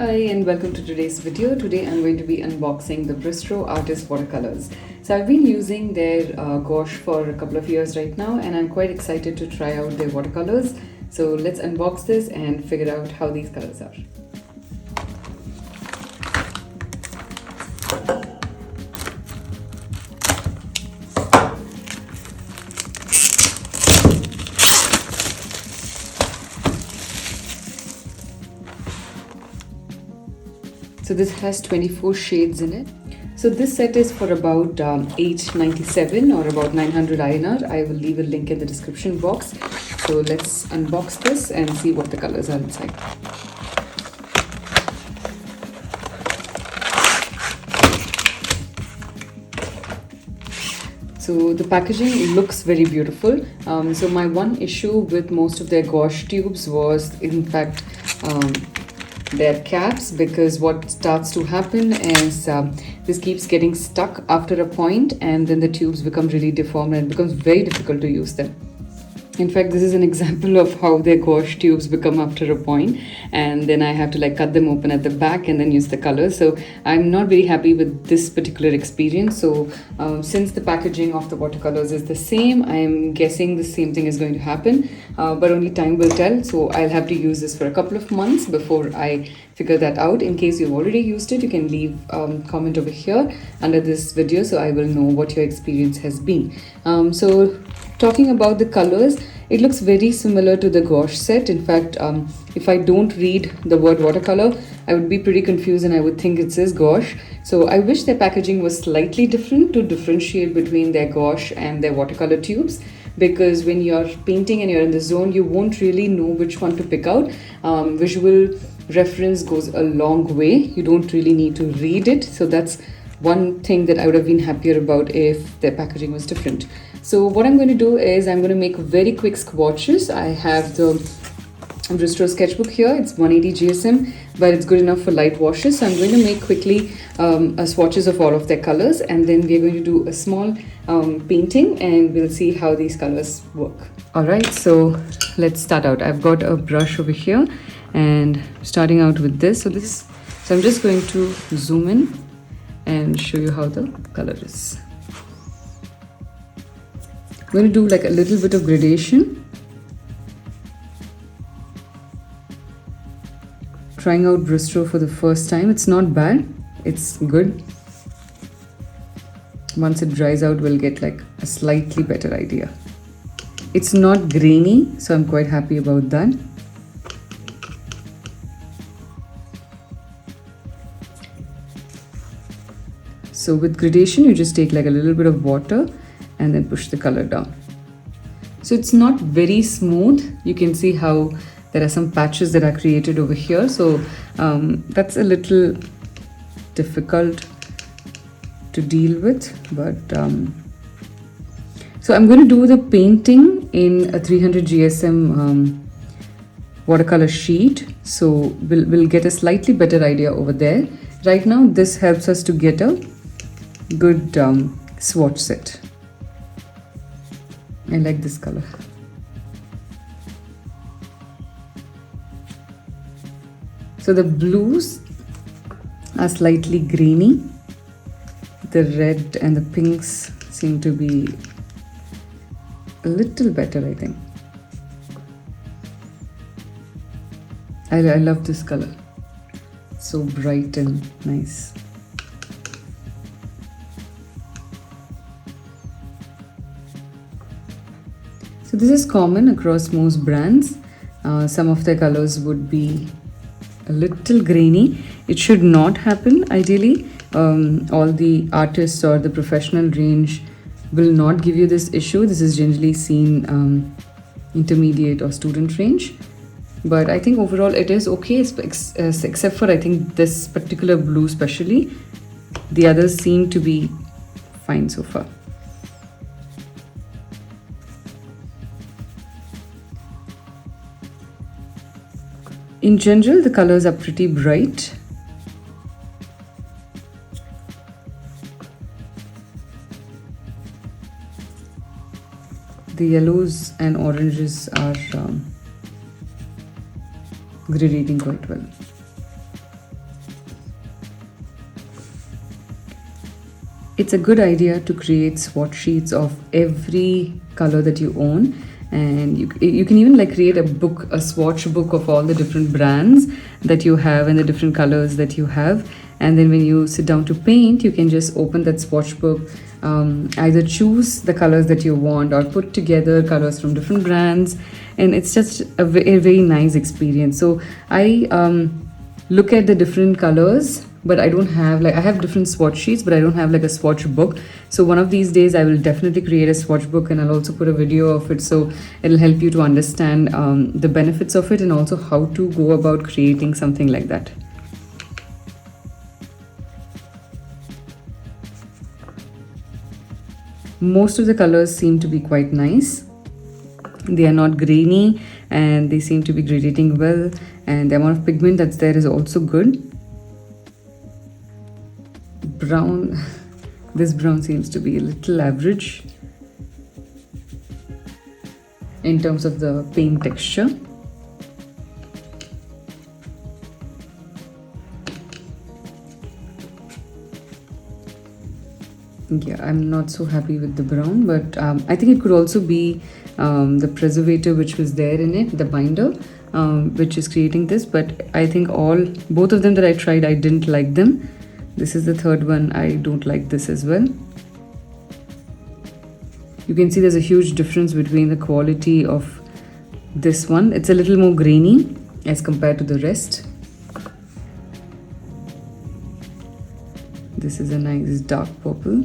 Hi and welcome to today's video. Today I'm going to be unboxing the Brustro Artist watercolors. So I've been using their gouache for a couple of years right now and I'm quite excited to try out their watercolors. So let's unbox this and figure out how these colors are. So this has 24 shades in it. So this set is for about $897 or about 900 INR. I will leave a link in the description box. So let's unbox this and see what the colors are inside. So the packaging looks very beautiful. So my one issue with most of their gouache tubes was in fact their caps, because what starts to happen is this keeps getting stuck after a point and then the tubes become really deformed and it becomes very difficult to use them. In fact, this is an example of how their gouache tubes become after a point, and then I have to cut them open at the back and then use the colors. So I'm not very happy with this particular experience. So since the packaging of the watercolors is the same, I'm guessing the same thing is going to happen, but only time will tell. So I'll have to use this for a couple of months before I figure that out. In case you've already used it, you can leave comment over here under this video so I will know what your experience has been. So talking about the colors, it looks very similar to the gouache set. In fact, if I don't read the word watercolor, I would be pretty confused and I would think it says gouache. So I wish their packaging was slightly different to differentiate between their gouache and their watercolor tubes, because when you're painting and you're in the zone, you won't really know which one to pick out. Visual reference goes a long way. You don't really need to read it. So that's one thing that I would have been happier about if their packaging was different. So what I'm going to do is I'm going to make very quick swatches. I have the Brustro sketchbook here. It's 180 GSM, but it's good enough for light washes. So I'm going to make quickly swatches of all of their colors, and then we're going to do a small painting and we'll see how these colors work. Alright, so let's start out. I've got a brush over here and starting out with this. So I'm just going to zoom in and show you how the color is. I'm going to do a little bit of gradation. Trying out Brustro for the first time. It's not bad, it's good. Once it dries out, we'll get a slightly better idea. It's not grainy, so I'm quite happy about that. So with gradation, you just take a little bit of water and then push the color down. So it's not very smooth. You can see how there are some patches that are created over here. So that's a little difficult to deal with. But so I'm going to do the painting in a 300 GSM watercolor sheet. So we'll get a slightly better idea over there. Right now, this helps us to get a good swatch set. I like this color. So the blues are slightly grainy. The red and the pinks seem to be a little better, I think. I love this color. So bright and nice. So this is common across most brands. Some of their colors would be a little grainy. It should not happen ideally. All the artists or the professional range will not give you this issue. This is generally seen intermediate or student range. But I think overall it is okay, except for I think this particular blue especially. The others seem to be fine so far. In general, the colors are pretty bright. The yellows and oranges are gradating quite well. It's a good idea to create swatch sheets of every color that you own, and you can even like create a swatch book of all the different brands that you have and the different colors that you have. And then when you sit down to paint, you can just open that swatch book, either choose the colors that you want or put together colors from different brands, and it's just a very nice experience. So I look at the different colors, but I don't have like, I have different swatch sheets, but I don't have like a swatch book. So one of these days I will definitely create a swatch book, and I'll also put a video of it, so it'll help you to understand the benefits of it and also how to go about creating something like that. Most of the colors seem to be quite nice. They are not grainy and they seem to be gradating well, and the amount of pigment that's there is also good. Brown, this brown seems to be a little average in terms of the paint texture. Yeah, I'm not so happy with the brown, but I think it could also be the preservative which was there in it, the binder, which is creating this. But I think both of them that I tried, I didn't like them. This is the third one. I don't like this as well. You can see there's a huge difference between the quality of this one. It's a little more grainy as compared to the rest. This is a nice dark purple.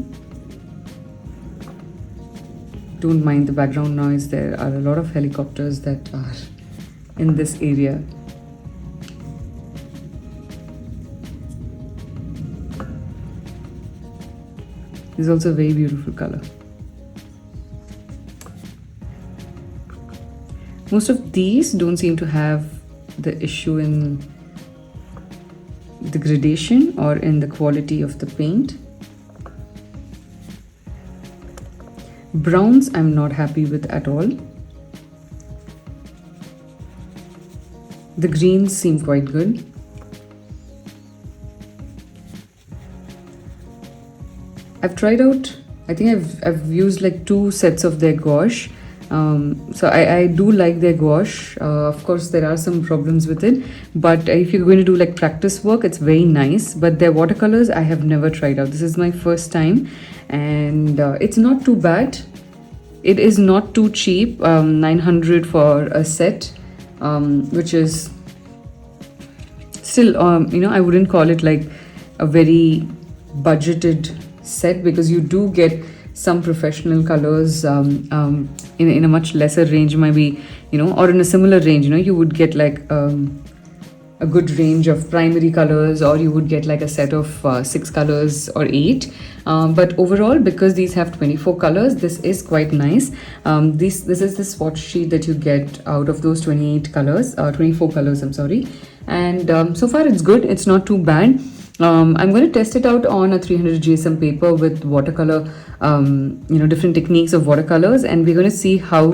Don't mind the background noise. There are a lot of helicopters that are in this area. This is also a very beautiful color. Most of these don't seem to have the issue in the gradation or in the quality of the paint. Browns I'm not happy with at all. The greens seem quite good. I've tried out, I think I've used like 2 sets of their gouache. So I do like their gouache. Of course there are some problems with it, but if you're going to do like practice work, it's very nice. But their watercolors I have never tried out. This is my first time, and it's not too bad. It is not too cheap, 900 for a set, which is still, I wouldn't call it like a very budgeted set, because you do get some professional colors in a much lesser range, maybe, or in a similar range. You would get like a good range of primary colors, or you would get like a set of 6 colors or 8. But overall, because these have 24 colors, this is quite nice. This is the swatch sheet that you get out of those 28 colors, 24 colors, I'm sorry. And so far it's good. It's not too bad. I'm going to test it out on a 300 GSM paper with watercolor, different techniques of watercolors, and we're going to see how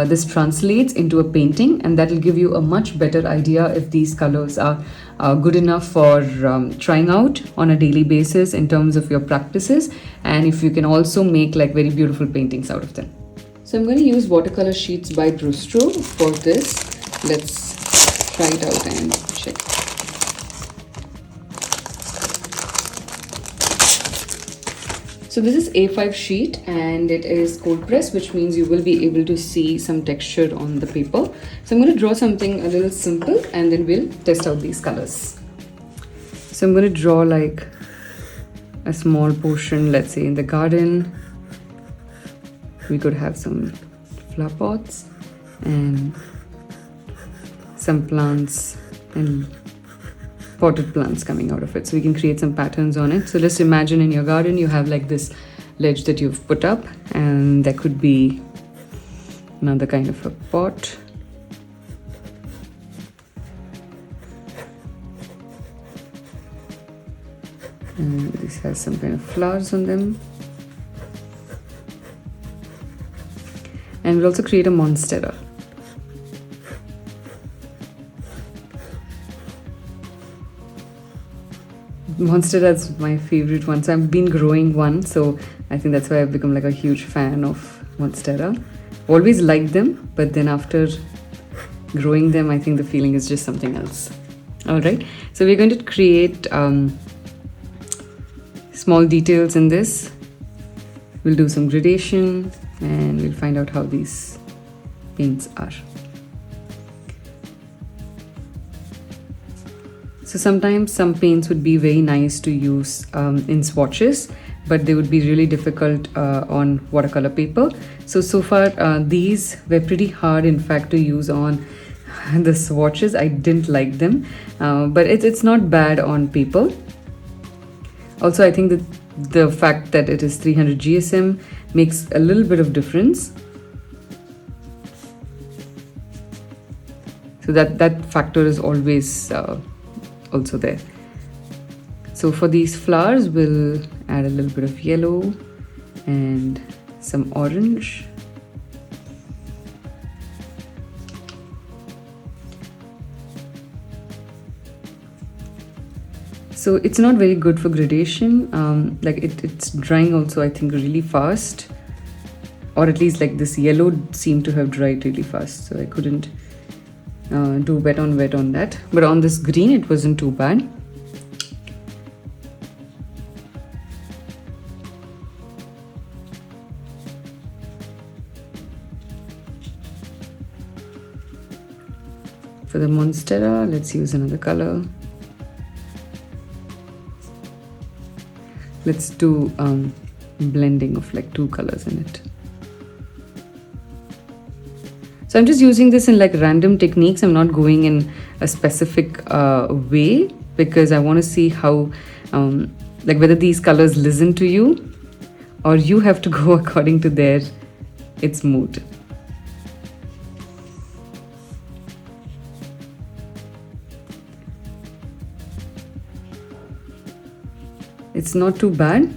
this translates into a painting, and that will give you a much better idea if these colors are good enough for trying out on a daily basis in terms of your practices, and if you can also make like very beautiful paintings out of them. So I'm going to use watercolor sheets by Brustro for this. Let's try it out and check. So this is A5 sheet, and it is cold press, which means you will be able to see some texture on the paper. So I'm going to draw something a little simple, and then we'll test out these colors. So I'm going to draw like a small portion, let's say in the garden. We could have some flower pots and some plants and potted plants coming out of it, so we can create some patterns on it. So just imagine in your garden you have like this ledge that you've put up, and there could be another kind of a pot. And this has some kind of flowers on them. And we'll also create a monstera. Monstera is my favorite one. So I've been growing one, so I think that's why I've become like a huge fan of Monstera. Always liked them, but then after growing them, I think the feeling is just something else. All right, so we're going to create small details in this. We'll do some gradation and we'll find out how these paints are. So sometimes some paints would be very nice to use in swatches, but they would be really difficult on watercolor paper. So far these were pretty hard in fact to use on the swatches. I didn't like them, but it's not bad on paper. Also, I think that the fact that it is 300 GSM makes a little bit of difference. So that factor is always also there. So for these flowers, we'll add a little bit of yellow and some orange. So it's not very good for gradation. Like it's drying also, I think, really fast, or at least like this yellow seemed to have dried really fast, so I couldn't do wet on that. But on this green it wasn't too bad. For the Monstera, let's use another color. Let's do blending of like 2 colors in it. So I'm just using this in like random techniques. I'm not going in a specific way, because I want to see how like whether these colors listen to you or you have to go according to its mood. It's not too bad.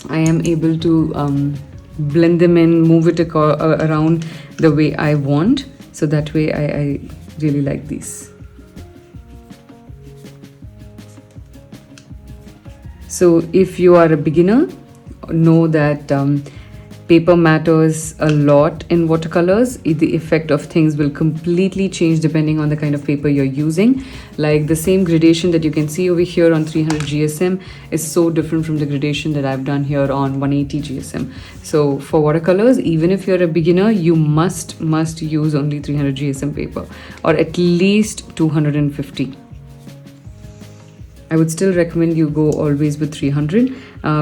I am able to blend them in, move it around the way I want. So that way I really like these. So if you are a beginner, know that paper matters a lot in watercolors. The effect of things will completely change depending on the kind of paper you're using. Like the same gradation that you can see over here on 300 GSM is so different from the gradation that I've done here on 180 GSM. So for watercolors, even if you're a beginner, you must use only 300 GSM paper, or at least 250. I would still recommend you go always with 300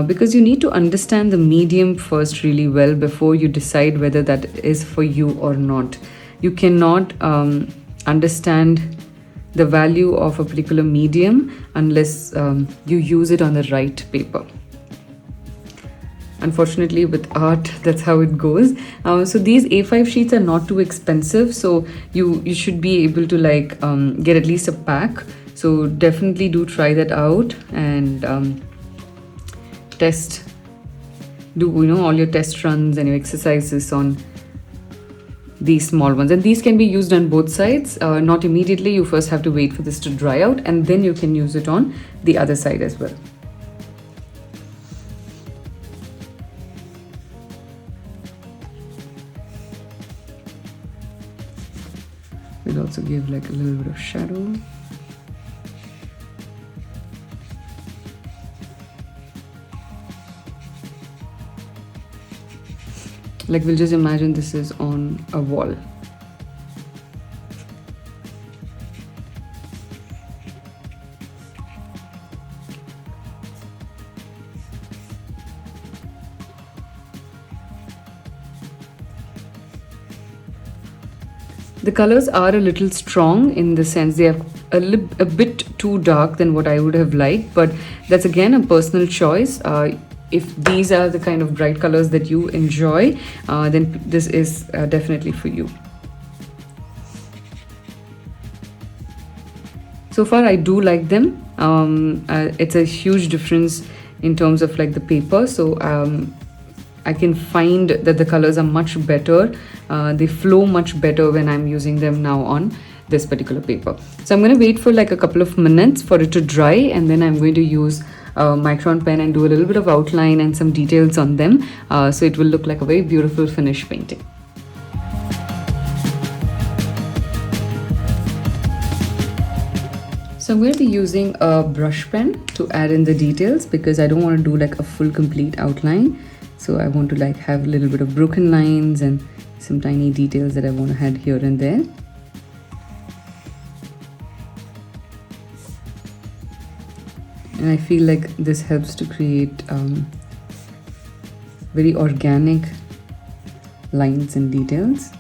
because you need to understand the medium first really well before you decide whether that is for you or not. You cannot understand the value of a particular medium unless you use it on the right paper. Unfortunately, with art, that's how it goes. So these A5 sheets are not too expensive, so you should be able to like get at least a pack. So definitely do try that out and test, do all your test runs and your exercises on these small ones. And these can be used on both sides, not immediately. You first have to wait for this to dry out, and then you can use it on the other side as well. We'll also give like a little bit of shadow. Like we'll just imagine this is on a wall. The colors are a little strong in the sense they are a bit too dark than what I would have liked, but that's again a personal choice. If these are the kind of bright colors that you enjoy, then this is definitely for you. So far, I do like them. It's a huge difference in terms of like the paper. So I can find that the colors are much better. They flow much better when I'm using them now on. this particular paper. So I'm going to wait for like a couple of minutes for it to dry, and then I'm going to use a micron pen and do a little bit of outline and some details on them, so it will look like a very beautiful finished painting. So I'm going to be using a brush pen to add in the details, because I don't want to do like a full complete outline. So I want to like have a little bit of broken lines and some tiny details that I want to add here and there. And I feel like this helps to create very organic lines and details.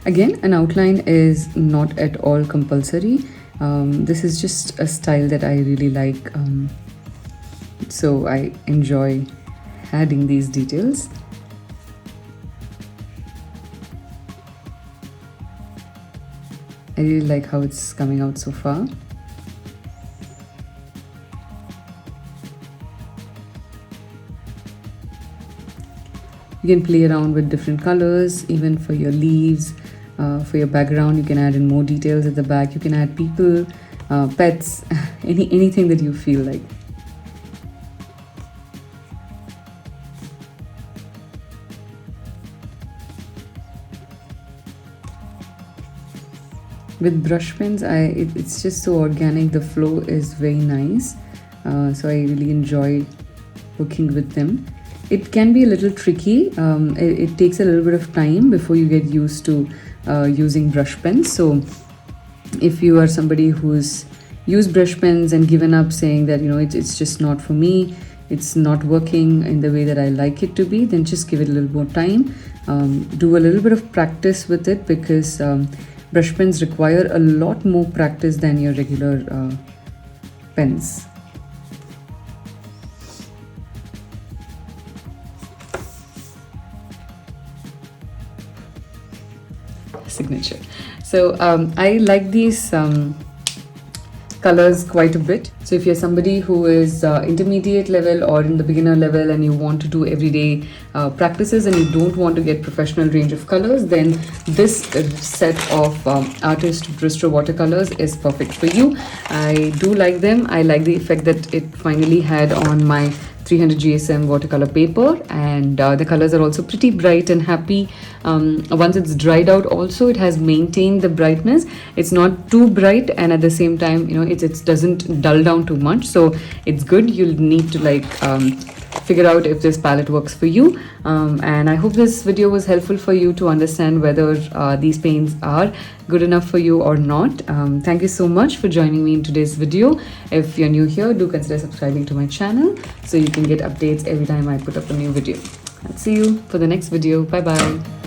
Again, an outline is not at all compulsory. This is just a style that I really like, so I enjoy adding these details. I really like how it's coming out so far. You can play around with different colors, even for your leaves. For your background, you can add in more details at the back. You can add people, pets, anything that you feel like. With brush pens, it's just so organic. The flow is very nice, so I really enjoy working with them. It can be a little tricky. It takes a little bit of time before you get used to using brush pens. So if you are somebody who's used brush pens and given up, saying that, you know, it's just not for me, it's not working in the way that I like it to be, then just give it a little more time. Do a little bit of practice with it, because brush pens require a lot more practice than your regular pens. Signature. So I like these colors quite a bit. So if you're somebody who is intermediate level or in the beginner level and you want to do everyday practices and you don't want to get professional range of colors, then this set of Artist Brustro watercolors is perfect for you. I do like them. I like the effect that it finally had on my 300 GSM watercolor paper, and the colors are also pretty bright and happy. Once it's dried out also, it has maintained the brightness. It's not too bright, and at the same time, you know, it doesn't dull down too much, so it's good. You'll need to like figure out if this palette works for you, and I hope this video was helpful for you to understand whether these paints are good enough for you or not. Thank you so much for joining me in today's video. If you're new here, do consider subscribing to my channel so you can get updates every time I put up a new video. I'll see you for the next video. Bye bye.